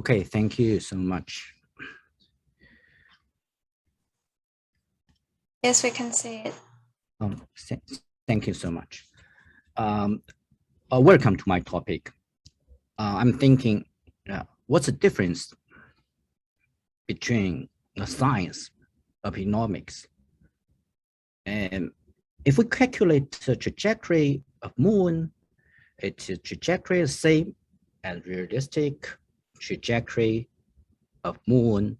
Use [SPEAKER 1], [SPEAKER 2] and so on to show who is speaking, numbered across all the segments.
[SPEAKER 1] Okay, thank you so much.
[SPEAKER 2] Yes, we can see it.
[SPEAKER 1] Thank you so much. Welcome to my topic. I'm thinking, what's the difference between the science of economics? And if we calculate the trajectory of moon, its trajectory is same as realistic trajectory of moon.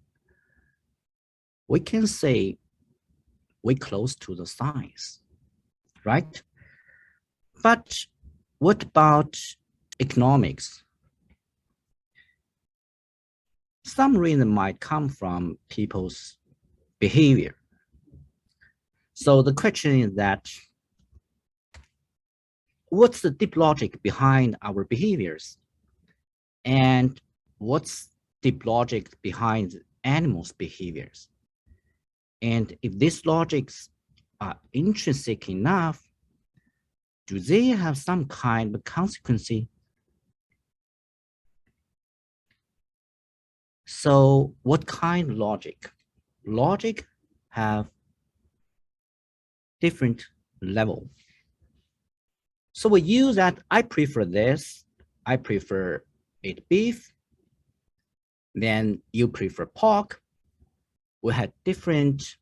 [SPEAKER 1] We can say we're close to the science, right? But what about economics? Some reason might come from people's behavior. So the question is that, what's the deep logic behind our behaviors? And what's deep logic behind animals' behaviors? And if these logics are intrinsic enough, do they have some kind of consequence? So what kind of logic? Logic have different level. So we use that, I prefer this, I prefer eat beef, then you prefer pork. We had different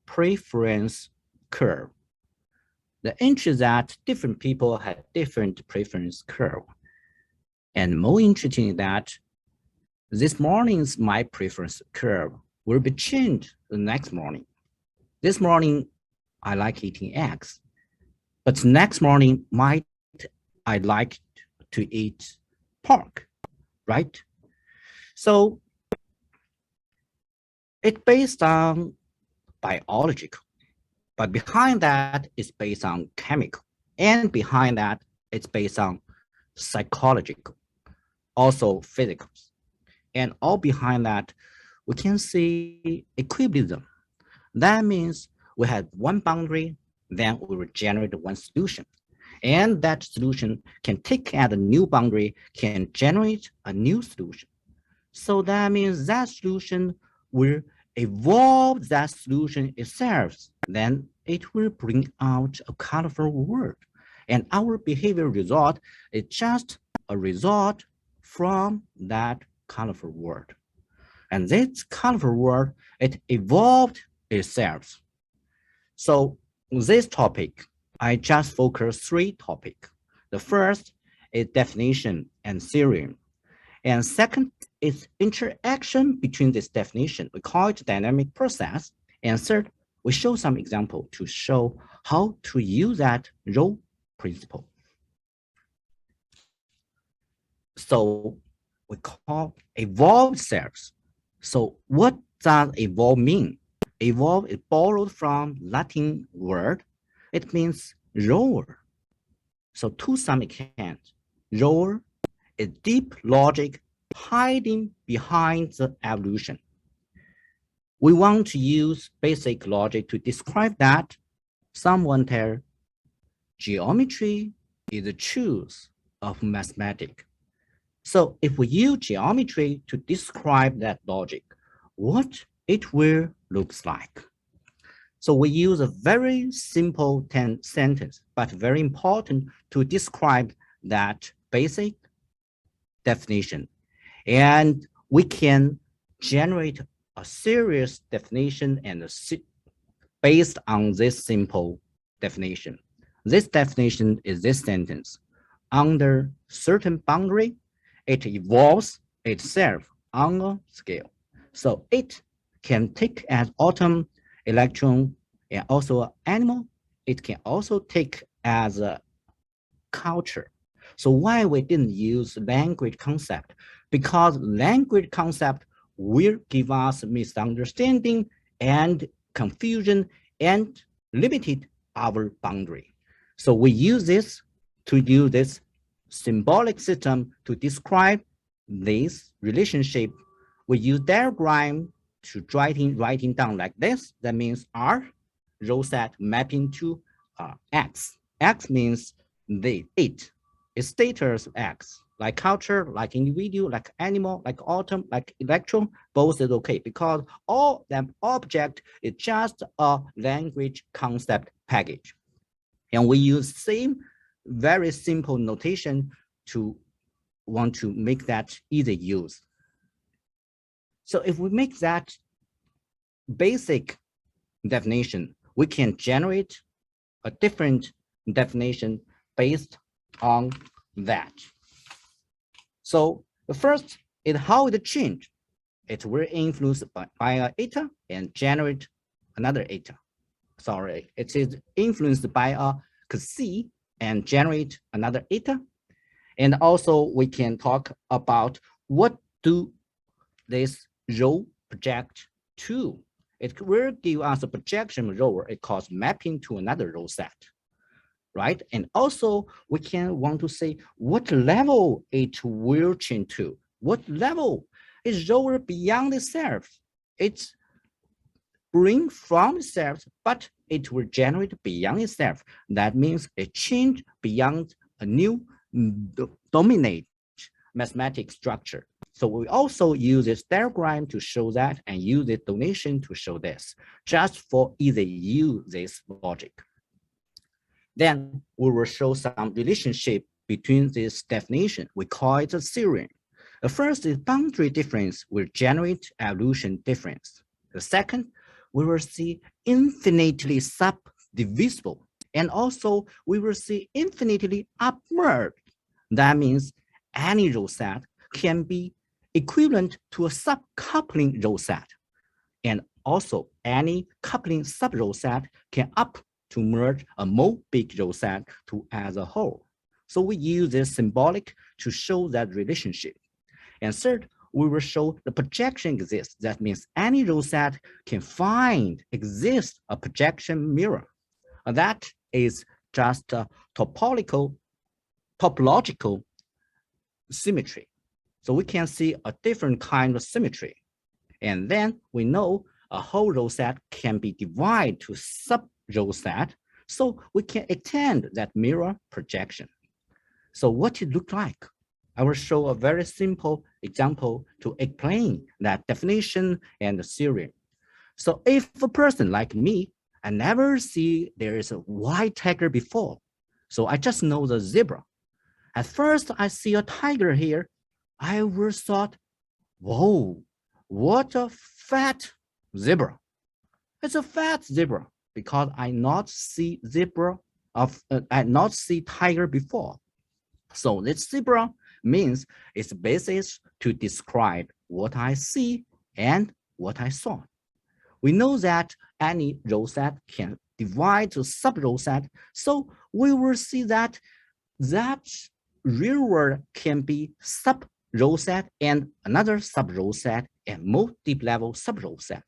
[SPEAKER 1] preference curve. The interest is that different people had different preference curve. And more interesting that this morning's my preference curve will be changed the next morning. This morning, I like eating eggs, but next morning, I like to eat pork, right? So it's based on biological, but behind that is based on chemical, and behind that it's based on psychological, also physical. And all behind that, we can see equilibrium. That means we have one boundary, then we will generate one solution. And that solution can take at a new boundary, can generate a new solution. So that means that solution will evolve that solution itself. Then it will bring out a colorful world. And our behavior result is just a result from that colorful world. And this colorful world, it evolved itself. So this topic, I just focus 3 topics. The first is definition and theory. And second is interaction between this definition. We call it dynamic process. And third, we show some example to show how to use that role principle. So we call evolved selves. So what does evolve mean? Evolve is borrowed from Latin word. It means roller. So to some extent, roller is deep logic hiding behind the evolution. We want to use basic logic to describe that. Someone tell geometry is the truth of mathematics. So if we use geometry to describe that logic, what it will look like. So we use a very simple sentence, but very important to describe that basic definition. And we can generate a serious definition and based on this simple definition. This definition is this sentence. Under certain boundary, it evolves itself on a scale. So it can take as atom, electron, and also an animal. It can also take as a culture. So why we didn't use language concept? Because language concept will give us misunderstanding and confusion and limited our boundary. So we use this to use this symbolic system to describe this relationship. We use diagram to writing down like this. That means R, row set mapping to X. X means it, its status X. like culture, like individual, like animal, like atom, like electron, both is okay because all them object is just a language concept package. And we use same very simple notation to want to make that easy use. So if we make that basic definition, we can generate a different definition based on that. So the first is how it changed. It will influence by a eta and generate another eta. Sorry, it is influenced by a C and generate another eta. And also we can talk about what do this row project to. It will give us a projection row. It calls mapping to another row set, right? And also we can want to say what level it will change to. What level is row beyond itself? It's bring from itself, but it will generate beyond itself. That means a change beyond a new dominate mathematical structure. So we also use this diagram to show that and use the donation to show this, just for easy use this logic. Then we will show some relationship between this definition. We call it a theorem. The first is boundary difference will generate evolution difference. The second, we will see infinitely subdivisible. And also we will see infinitely upward. That means any row set can be equivalent to a subcoupling row set. And also any coupling sub-row set can up to merge a more big row set to as a whole. So we use this symbolic to show that relationship. And third, we will show the projection exists. That means any row set can exist a projection mirror. That is just a topological symmetry. So we can see a different kind of symmetry. And then we know a whole row set can be divided to sub-row set. So we can extend that mirror projection. So what it look like? I will show a very simple example to explain that definition and the theorem. So if a person like me, I never see there is a white tiger before. So I just know the zebra. At first I see a tiger here. I will thought, whoa, what a fat zebra. It's a fat zebra because I not see tiger before. So this zebra means it's basis to describe what I see and what I saw. We know that any row set can divide to sub-row set, so we will see that real world can be sub-row set and another sub-row set and multi-level sub-row set.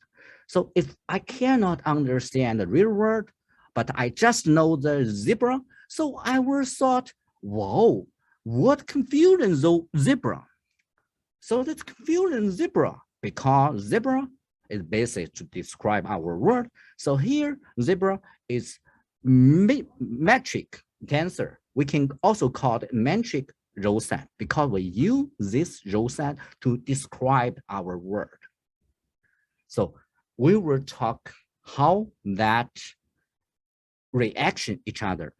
[SPEAKER 1] So if I cannot understand the real world, but I just know the zebra, so I will thought, whoa, what confusion zebra. So that's confusion zebra because zebra is basic to describe our world. So here zebra is metric tensor. We can also call it metric row set because we use this row set to describe our world. So we will talk how that reaction each other.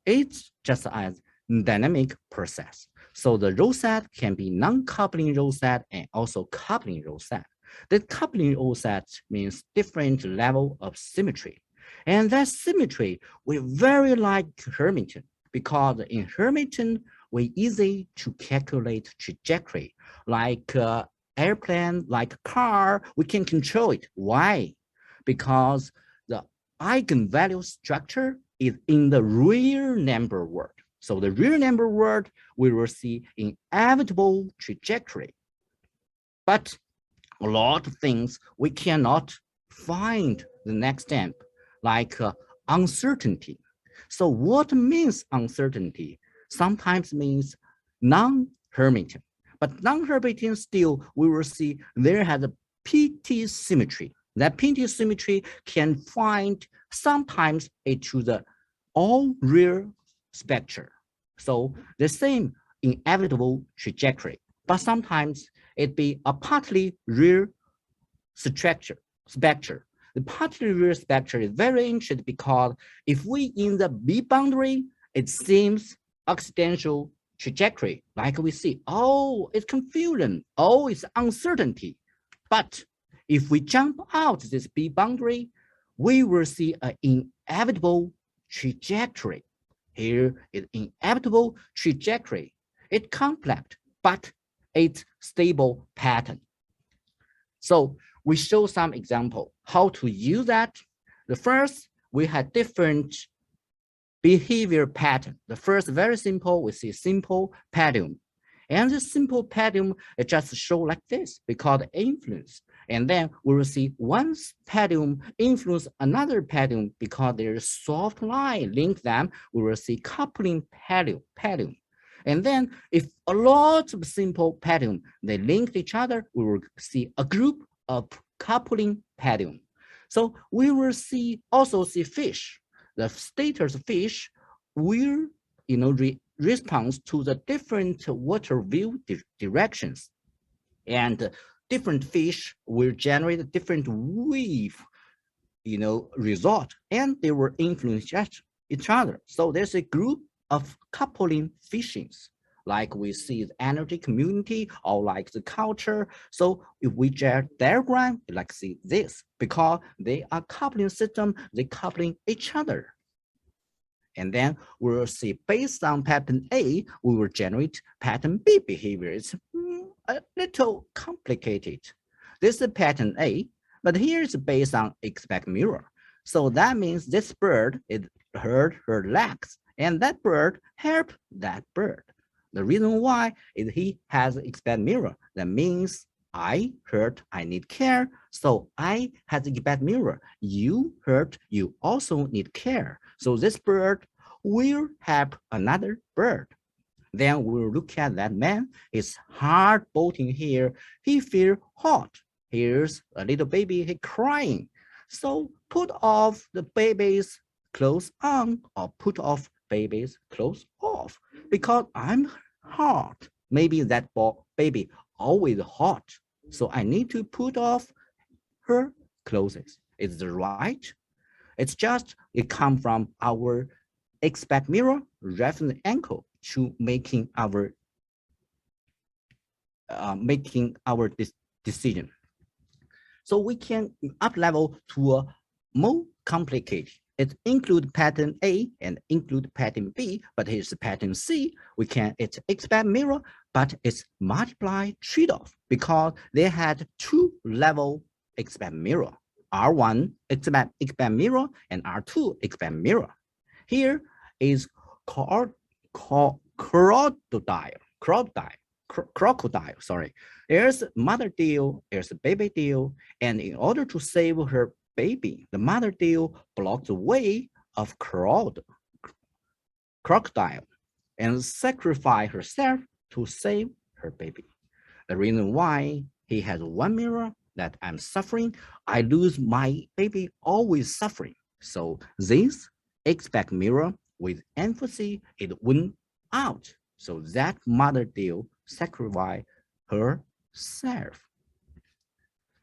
[SPEAKER 1] It's just as dynamic process. So the row set can be non-coupling row set and also coupling row set. The coupling row set means different level of symmetry. And that symmetry, we very like Hermitian because in Hermitian, we easy to calculate trajectory. Like airplane, like car, we can control it. Why? Because the eigenvalue structure is in the real number world. So the real number world, we will see inevitable trajectory. But a lot of things we cannot find the next step, like uncertainty. So what means uncertainty? Sometimes means non-Hermitian. But non-Hermitian still, we will see there has a PT symmetry. That PT symmetry can find sometimes it to the all real spectrum. So the same inevitable trajectory, but sometimes it be a partly real spectre. The partly real spectre is very interesting because if we in the B boundary, it seems accidental trajectory, like we see, oh, it's confusion, oh, it's uncertainty. But if we jump out this B boundary, we will see an inevitable trajectory. Here is inevitable trajectory. It's complex, but it's stable pattern. So we show some example how to use that. The first, we had different behavior pattern. The first, very simple, we see simple pattern. And this simple pattern, it just show like this because influence. And then we will see one pattern influence another pattern because there's soft line link them. We will see coupling pattern. And then if a lot of simple pattern, they link each other, we will see a group of coupling pattern. So we will also see fish. The status of fish will, response to the different water view directions, and different fish will generate different wave, result, and they will influence each other. So there's a group of coupling fishings, like we see the energy community or like the culture. So if we draw diagram, like see this, because they are coupling system, they coupling each other. And then we will see based on pattern A, we will generate pattern B behavior. It's a little complicated. This is pattern A, but here is based on expect mirror. So that means this bird is hurt her legs, and that bird helped that bird. The reason why is he has expect mirror. That means I hurt, I need care. So I has expect mirror. You hurt, you also need care. So this bird will help another bird. Then we'll look at that man. It's hard bolting here. He feel hot. Here's a little baby, he crying. So put off the baby's clothes on or put off baby's clothes off because I'm hot. Maybe that baby always hot. So I need to put off her clothes. Is it right? It's just, it comes from our expect mirror reference ankle to making our decision. So we can up level to a more complicated. It include pattern A and include pattern B, but here's pattern C. It's expect mirror, but it's multiply trade-off because they had two level expect mirror. R1 expect mirror and R2 expect mirror. Here is crocodile. Sorry. There's mother deer, there's a baby deer, and in order to save her baby, the mother deer blocked the way of crocodile and sacrificed herself to save her baby. The reason why he has one mirror that I'm suffering, I lose my baby, always suffering. So this expect mirror with emphasis, it went out. So that mother deer sacrificed herself.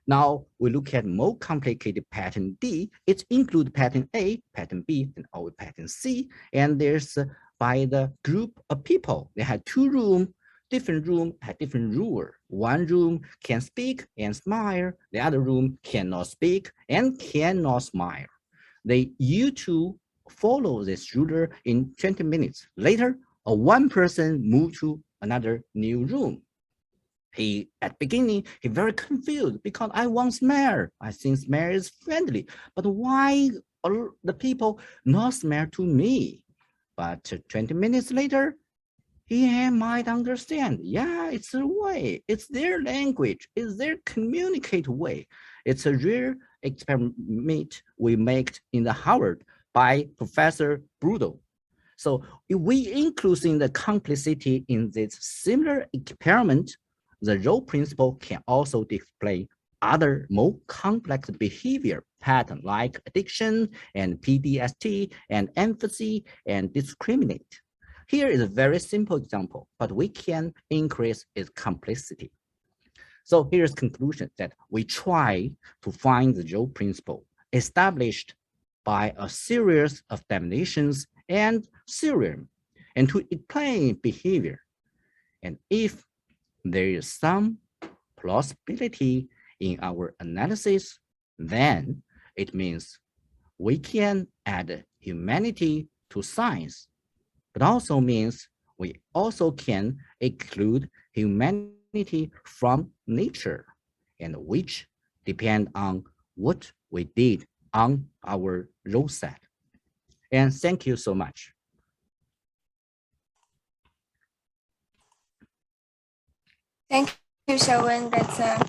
[SPEAKER 1] Now we look at more complicated pattern D. It includes pattern A, pattern B, and all pattern C. And there's by the group of people. They had two rooms. Different room had different rule. One room can speak and smile. The other room cannot speak and cannot smile. They used to follow this ruler in 20 minutes. Later, one person moved to another new room. At beginning, he very confused because I want smile. I think smile is friendly, but why are the people not smile to me? But 20 minutes later, he might understand. Yeah, it's a way. It's their language. It's their communicate way. It's a real experiment we made in the Harvard by Professor Brudo. So if we including the complexity in this similar experiment, the role principle can also display other more complex behavior pattern like addiction and PTSD and empathy and discriminate. here is a very simple example, but we can increase its complexity. So here's conclusion that we try to find the role principle established by a series of definitions and theorem and to explain behavior. And if there is some plausibility in our analysis, then it means we can add humanity to science, but also means we also can exclude humanity from nature, and which depend on what we did on our role set. And thank you so much.
[SPEAKER 2] Thank you, Shawan. That's a